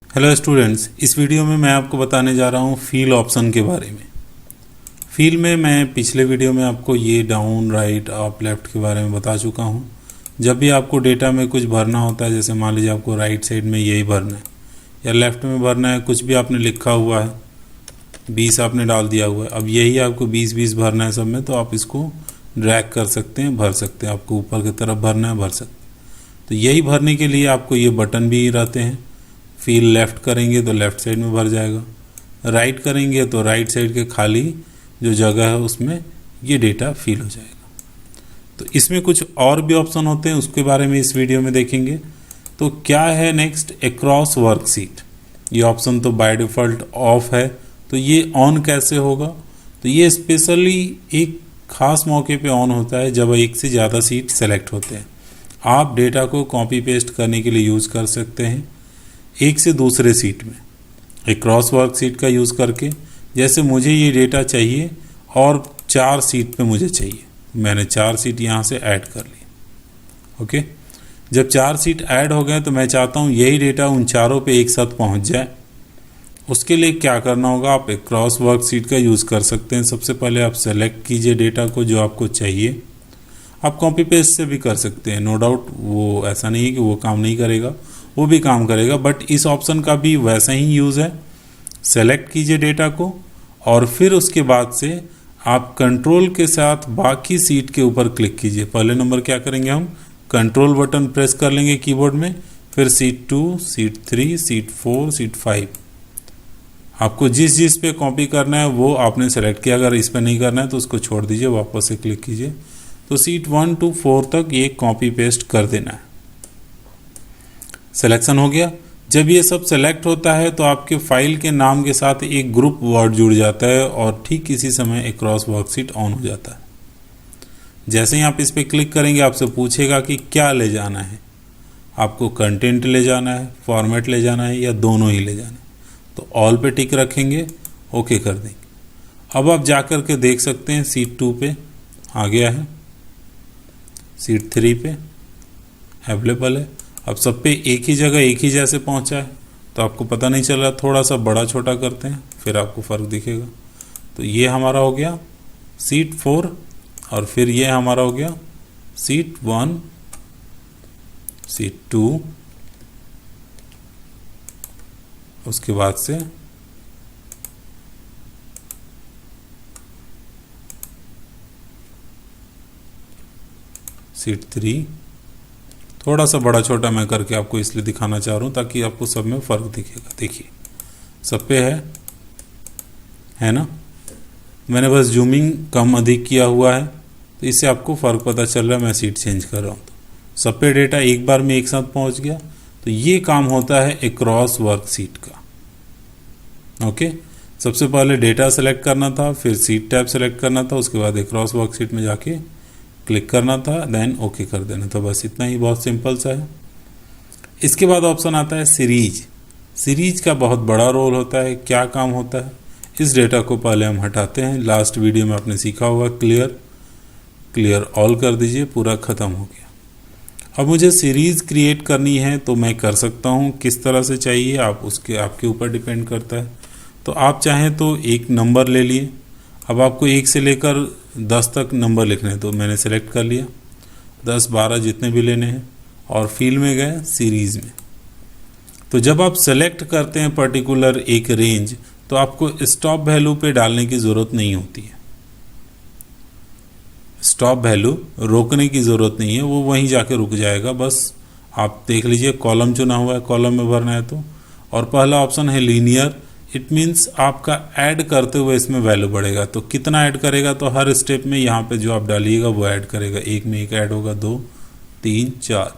Hello students, इस video में मैं आपको बताने जा रहा हूँ फील ऑप्शन के बारे में। फील में मैं पिछले वीडियो में आपको ये डाउन, राइट, अप, लेफ़्ट के बारे में बता चुका हूँ। जब भी आपको डेटा में कुछ भरना होता है, जैसे मान लीजिए आपको राइट साइड में यही भरना है या लेफ़्ट में भरना है, कुछ भी आपने लिखा हुआ है, 20 आपने डाल दिया हुआ है, अब यही आपको 20-20 भरना है सब में, तो आप इसको ड्रैग कर सकते हैं, भर सकते हैं। आपको ऊपर की तरफ भरना है, भर सकते हैं। तो यही भरने के लिए आपको ये बटन भी रहते हैं। फील लेफ़्ट करेंगे तो लेफ़्ट साइड में भर जाएगा, राइट करेंगे तो राइट साइड के खाली जो जगह है उसमें ये डेटा फिल हो जाएगा। तो इसमें कुछ और भी ऑप्शन होते हैं, उसके बारे में इस वीडियो में देखेंगे। तो क्या है नेक्स्ट, अक्रॉस वर्कशीट। ये ऑप्शन तो बाय डिफ़ॉल्ट ऑफ है, तो ये ऑन कैसे होगा? तो ये स्पेशली एक ख़ास मौके पे ऑन होता है जब एक से ज़्यादा सीट सेलेक्ट होते हैं। आप डेटा को कॉपी पेस्ट करने के लिए यूज़ कर सकते हैं एक से दूसरे सीट में, एक क्रॉस वर्क सीट का यूज़ करके। जैसे मुझे ये डेटा चाहिए और 4 सीट पे मुझे चाहिए, मैंने 4 सीट यहाँ से ऐड कर ली। ओके, जब 4 सीट ऐड हो गए तो मैं चाहता हूँ यही डेटा उन चारों पे एक साथ पहुँच जाए। उसके लिए क्या करना होगा, आप एक क्रॉस वर्क सीट का यूज़ कर सकते हैं। सबसे पहले आप सेलेक्ट कीजिए डेटा को जो आपको चाहिए। आप कॉपी पेस्ट से भी कर सकते हैं, नो डाउट, वो ऐसा नहीं है कि वो काम नहीं करेगा, वो भी काम करेगा, बट इस ऑप्शन का भी वैसा ही यूज़ है। सेलेक्ट कीजिए डेटा को और फिर उसके बाद से आप कंट्रोल के साथ बाकी सीट के ऊपर क्लिक कीजिए। पहले नंबर क्या करेंगे, हम कंट्रोल बटन प्रेस कर लेंगे कीबोर्ड में, फिर सीट 2, सीट 3, सीट 4, सीट 5। आपको जिस पे कॉपी करना है वो आपने सेलेक्ट किया। अगर इस पर नहीं करना है तो उसको छोड़ दीजिए, वापस से क्लिक कीजिए। तो सीट 1 to 4 तक ये कॉपी पेस्ट कर देना है। सिलेक्शन हो गया। जब ये सब सेलेक्ट होता है तो आपके फाइल के नाम के साथ एक ग्रुप वर्ड जुड़ जाता है और ठीक इसी समय एक क्रॉस वर्कशीट ऑन हो जाता है। जैसे ही आप इस पर क्लिक करेंगे आपसे पूछेगा कि क्या ले जाना है, आपको कंटेंट ले जाना है, फॉर्मेट ले जाना है या दोनों ही ले जाना है। तो ऑल पे टिक रखेंगे, ओके कर देंगे। अब आप जा कर के देख सकते हैं सीट 2 पे आ गया है, सीट 3 पे अवेलेबल है। अब सब पे एक ही जगह एक ही जैसे पहुंचा है तो आपको पता नहीं चल रहा। थोड़ा सा बड़ा छोटा करते हैं फिर आपको फ़र्क दिखेगा। तो ये हमारा हो गया सीट 4 और फिर ये हमारा हो गया सीट 1, सीट 2, उसके बाद से सीट 3। थोड़ा सा बड़ा छोटा मैं करके आपको इसलिए दिखाना चाह रहा हूँ ताकि आपको सब में फ़र्क दिखेगा। देखिए सब पे है ना। मैंने बस जूमिंग कम अधिक किया हुआ है तो इससे आपको फ़र्क पता चल रहा है। मैं सीट चेंज कर रहा हूँ तो सब पे डेटा एक बार में एक साथ पहुँच गया। तो ये काम होता है अक्रॉस वर्क सीट का। ओके, सबसे पहले डेटा सेलेक्ट करना था, फिर सीट टैब सेलेक्ट करना था, उसके बाद अक्रॉस वर्क सीट में जाके क्लिक करना था, देन ओके कर देना। तो बस इतना ही, बहुत सिंपल सा है। इसके बाद ऑप्शन आता है सीरीज। सीरीज का बहुत बड़ा रोल होता है। क्या काम होता है, इस डेटा को पहले हम हटाते हैं। लास्ट वीडियो में आपने सीखा होगा, क्लियर ऑल कर दीजिए, पूरा ख़त्म हो गया। अब मुझे सीरीज़ क्रिएट करनी है तो मैं कर सकता हूँ। किस तरह से चाहिए आप आपके ऊपर डिपेंड करता है। तो आप चाहें तो एक नंबर ले लिए। अब आपको 1 से लेकर 10 तक नंबर लिखने हैं तो मैंने सेलेक्ट कर लिया, 10, 12 जितने भी लेने हैं और फील में गए सीरीज़ में। तो जब आप सेलेक्ट करते हैं पर्टिकुलर एक रेंज तो आपको स्टॉप वैल्यू पे डालने की ज़रूरत नहीं होती है। स्टॉप वैल्यू रोकने की ज़रूरत नहीं है, वो वहीं जाके रुक जाएगा। बस आप देख लीजिए, कॉलम चुना हुआ है, कॉलम में भरना है तो। और पहला ऑप्शन है लीनियर, इट मीन्स आपका ऐड करते हुए इसमें वैल्यू बढ़ेगा। तो कितना ऐड करेगा, तो हर स्टेप में यहाँ पे जो आप डालिएगा वो ऐड करेगा। एक में एक ऐड होगा, 2, 3, 4,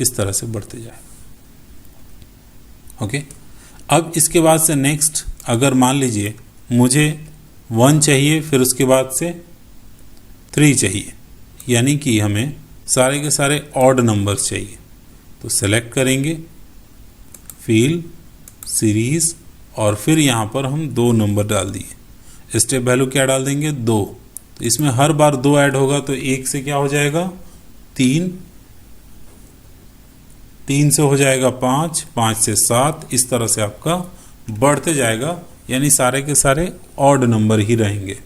इस तरह से बढ़ते जाएगा। ओके, अब इसके बाद से नेक्स्ट, अगर मान लीजिए मुझे 1 चाहिए, फिर उसके बाद से 3 चाहिए, यानी कि हमें सारे के सारे ऑड नंबर्स चाहिए। तो सेलेक्ट करेंगे फील, सीरीज़ और फिर यहाँ पर हम 2 नंबर डाल दिए। स्टेप वैल्यू क्या डाल देंगे, 2। तो इसमें हर बार 2 ऐड होगा तो 1 से क्या हो जाएगा, 3, 3 से हो जाएगा 5, 5 से 7, इस तरह से आपका बढ़ते जाएगा, यानी सारे के सारे ऑड नंबर ही रहेंगे।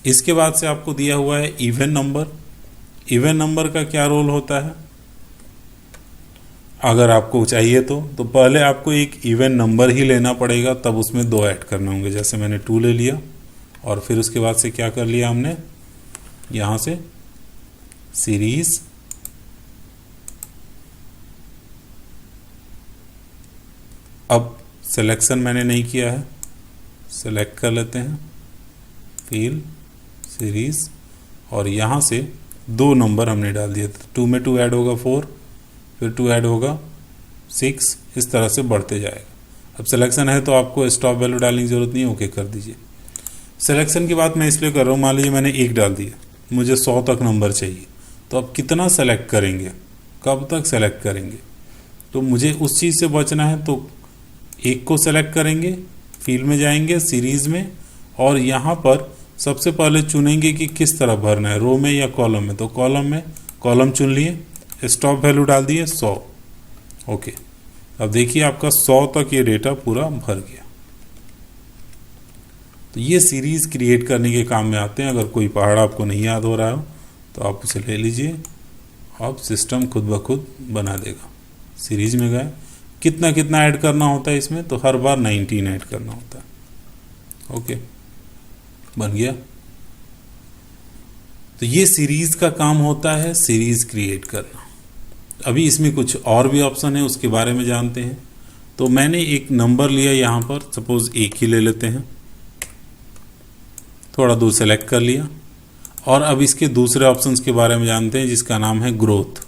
इसके बाद से आपको दिया हुआ है इवन नंबर। इवन नंबर का क्या रोल होता है, अगर आपको चाहिए तो पहले आपको एक इवन नंबर ही लेना पड़ेगा, तब उसमें 2 ऐड करने होंगे। जैसे मैंने 2 ले लिया और फिर उसके बाद से क्या कर लिया हमने, यहाँ से सीरीज अब सिलेक्शन मैंने नहीं किया है, सेलेक्ट कर लेते हैं फील सीरीज, और यहाँ से 2 नंबर हमने डाल दिए। 2 में 2 ऐड होगा 4, फिर 2 ऐड होगा 6, इस तरह से बढ़ते जाएगा। अब सिलेक्शन है तो आपको स्टॉप वैल्यू डालने की जरूरत नहीं, ओके कर दीजिए। सिलेक्शन की बात मैं इसलिए कर रहा हूँ, मान लीजिए मैंने 1 डाल दिया, मुझे 100 तक नंबर चाहिए, तो अब कितना सेलेक्ट करेंगे, कब तक सेलेक्ट करेंगे, तो मुझे उस चीज़ से बचना है। तो 1 को सेलेक्ट करेंगे, फील्ड में जाएंगे, सीरीज में, और यहाँ पर सबसे पहले चुनेंगे कि किस तरह भरना है, रो में या कॉलम में। तो कॉलम में, कॉलम चुन लिए, स्टॉप वैल्यू डाल दिए 100, ओके। अब देखिए आपका 100 तक ये डेटा पूरा भर गया। तो ये सीरीज क्रिएट करने के काम में आते हैं। अगर कोई पहाड़ आपको नहीं याद हो रहा हो तो आप उसे ले लीजिए, अब सिस्टम खुद ब खुद बना देगा। सीरीज में गए, कितना कितना ऐड करना होता है इसमें, तो हर बार 19 ऐड करना होता है, ओके, बन गया। तो ये सीरीज का काम होता है, सीरीज क्रिएट करना। अभी इसमें कुछ और भी ऑप्शन है, उसके बारे में जानते हैं। तो मैंने एक नंबर लिया यहाँ पर, सपोज 1 ही ले लेते हैं, थोड़ा दूर सेलेक्ट कर लिया, और अब इसके दूसरे ऑप्शंस के बारे में जानते हैं, जिसका नाम है ग्रोथ।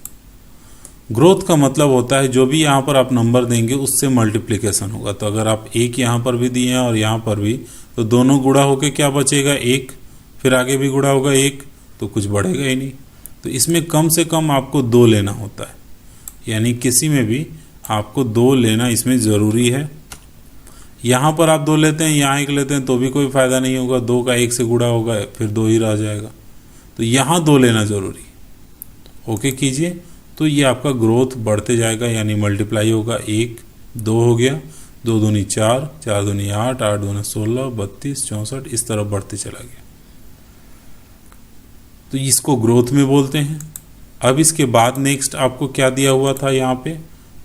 ग्रोथ का मतलब होता है जो भी यहाँ पर आप नंबर देंगे उससे मल्टीप्लिकेशन होगा। तो अगर आप 1 यहाँ पर भी दिए हैं और यहाँ पर भी, तो दोनों गुणा होके क्या बचेगा, 1, फिर आगे भी गुणा होगा 1, तो कुछ बढ़ेगा ही नहीं। तो इसमें कम से कम आपको 2 लेना होता है, यानी किसी में भी आपको 2 लेना इसमें ज़रूरी है। यहाँ पर आप 2 लेते हैं, यहाँ 1 लेते हैं तो भी कोई फ़ायदा नहीं होगा, 2 का 1 से गुणा होगा, फिर 2 ही रह जाएगा। तो यहाँ 2 लेना ज़रूरी, ओके कीजिए। तो ये आपका ग्रोथ बढ़ते जाएगा, यानी मल्टीप्लाई होगा। 1, 2 हो गया, 2 दूनी 4, 4 दूनी 8, 8 दूनी 16, 32, 64, इस तरह बढ़ते चला गया। तो इसको ग्रोथ में बोलते हैं। अब इसके बाद नेक्स्ट आपको क्या दिया हुआ था यहाँ पे,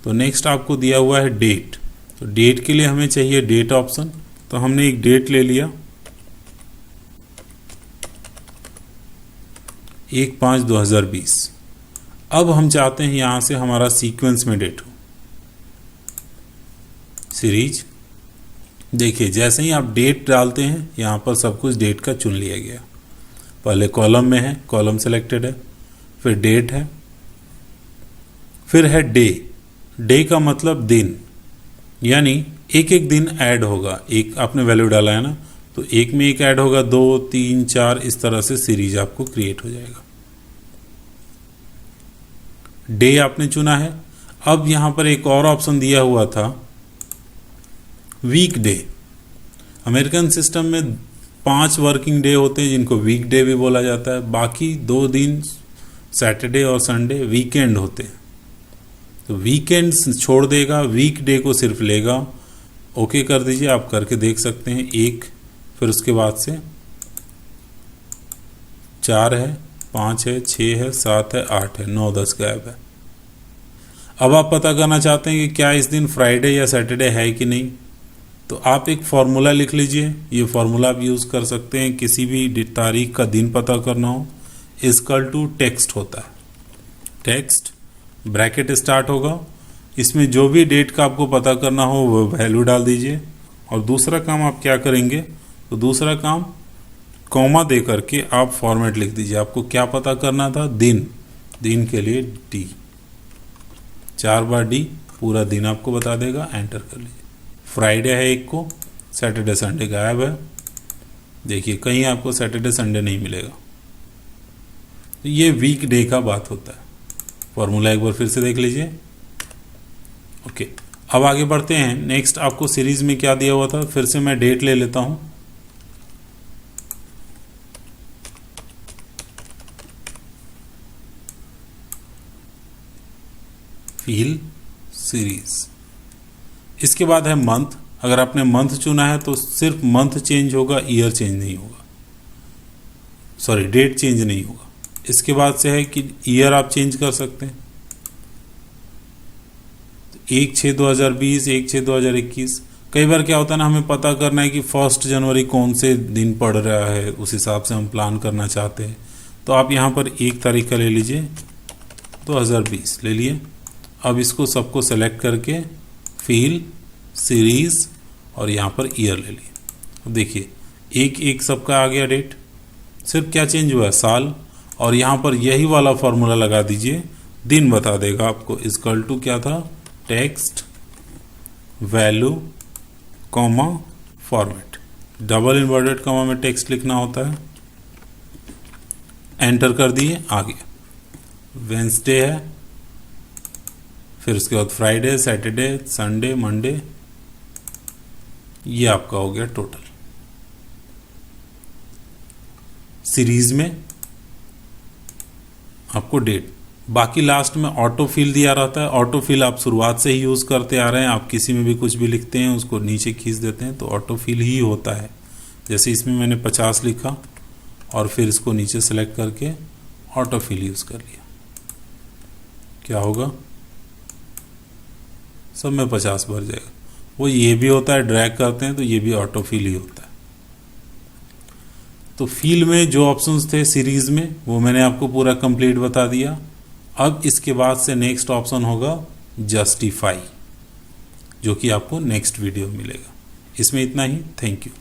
तो नेक्स्ट आपको दिया हुआ है डेट। तो डेट के लिए हमें चाहिए डेट ऑप्शन, तो हमने एक डेट ले लिया, 1/5/2020। अब हम चाहते हैं यहाँ से हमारा सीक्वेंस में डेट हो। सीरीज, देखिए जैसे ही आप डेट डालते हैं यहाँ पर सब कुछ डेट का चुन लिया गया। पहले कॉलम में है, कॉलम सेलेक्टेड है, फिर डेट है, फिर है डे। डे का मतलब दिन, यानी एक एक दिन ऐड होगा। एक आपने वैल्यू डाला है ना, तो एक में एक ऐड होगा, 2, 3, 4, इस तरह से सीरीज आपको क्रिएट हो जाएगा। डे आपने चुना है। अब यहाँ पर एक और ऑप्शन दिया हुआ था, वीक डे। अमेरिकन सिस्टम में 5 वर्किंग डे होते हैं जिनको वीक डे भी बोला जाता है। बाकी 2 दिन सैटरडे और संडे वीकेंड होते हैं। तो वीकेंड छोड़ देगा, वीक डे को सिर्फ लेगा। ओके कर दीजिए, आप करके देख सकते हैं। 1, फिर उसके बाद से 4 है, 5 है, 6 है, 7 है, 8 है, 9, 10 गायब है। अब आप पता करना चाहते हैं कि क्या इस दिन फ्राइडे या सैटरडे है कि नहीं, तो आप एक फार्मूला लिख लीजिए। ये फार्मूला आप यूज़ कर सकते हैं, किसी भी तारीख का दिन पता करना हो। इक्वल टू टेक्स्ट होता है, टेक्स्ट ब्रैकेट स्टार्ट होगा, इसमें जो भी डेट का आपको पता करना हो वो वैल्यू डाल दीजिए। और दूसरा काम आप क्या करेंगे, तो दूसरा काम कॉमा दे करके आप फॉर्मेट लिख दीजिए। आपको क्या पता करना था, दिन, दिन के लिए डी, 4 बार डी, पूरा दिन आपको बता देगा। एंटर कर लीजिए। फ्राइडे है 1 को, सैटरडे संडे गायब है। देखिए कहीं आपको सैटरडे संडे नहीं मिलेगा। तो ये वीक डे का बात होता है। फॉर्मूला एक बार फिर से देख लीजिए। ओके, अब आगे बढ़ते हैं। नेक्स्ट आपको सीरीज में क्या दिया हुआ था, फिर से मैं डेट ले लेता हूं। Feel series. इसके बाद है मंथ। अगर आपने मंथ चुना है तो सिर्फ मंथ चेंज होगा, ईयर चेंज नहीं होगा, सॉरी डेट चेंज नहीं होगा। इसके बाद से है कि ईयर आप चेंज कर सकते हैं, 1/6/2020, 1/6/2021। कई बार क्या होता है ना, हमें पता करना है कि 1 जनवरी कौन से दिन पड़ रहा है, उस हिसाब से हम प्लान करना चाहते हैं। तो आप यहाँ पर 1 तारीख का ले लीजिए, 2020 ले लिए। अब इसको सबको सेलेक्ट करके फील सीरीज और यहाँ पर ईयर ले लिए। अब देखिए 1/1 सबका आ गया डेट, सिर्फ क्या चेंज हुआ है, साल। और यहाँ पर यही वाला फॉर्मूला लगा दीजिए, दिन बता देगा आपको। इक्वल टू क्या था, text value comma format, double inverted comma में टेक्स्ट लिखना होता है। एंटर कर दिए, आ गया। वेंसडे है, फिर उसके बाद फ्राइडे, सैटरडे, संडे, मंडे, ये आपका हो गया टोटल। सीरीज में आपको डेट, बाकी लास्ट में ऑटो फिल दिया रहता है। ऑटो फिल आप शुरुआत से ही यूज़ करते आ रहे हैं, आप किसी में भी कुछ भी लिखते हैं उसको नीचे खींच देते हैं तो ऑटो फिल ही होता है। जैसे इसमें मैंने 50 लिखा और फिर इसको नीचे सेलेक्ट करके ऑटो फिल यूज़ कर लिया, क्या होगा, सब में 50 भर जाएगा। वो ये भी होता है, ड्रैग करते हैं तो ये भी ऑटो फिल ही होता है। तो फील में जो ऑप्शंस थे सीरीज में वो मैंने आपको पूरा कंप्लीट बता दिया। अब इसके बाद से नेक्स्ट ऑप्शन होगा जस्टिफाई, जो कि आपको नेक्स्ट वीडियो मिलेगा। इसमें इतना ही, थैंक यू।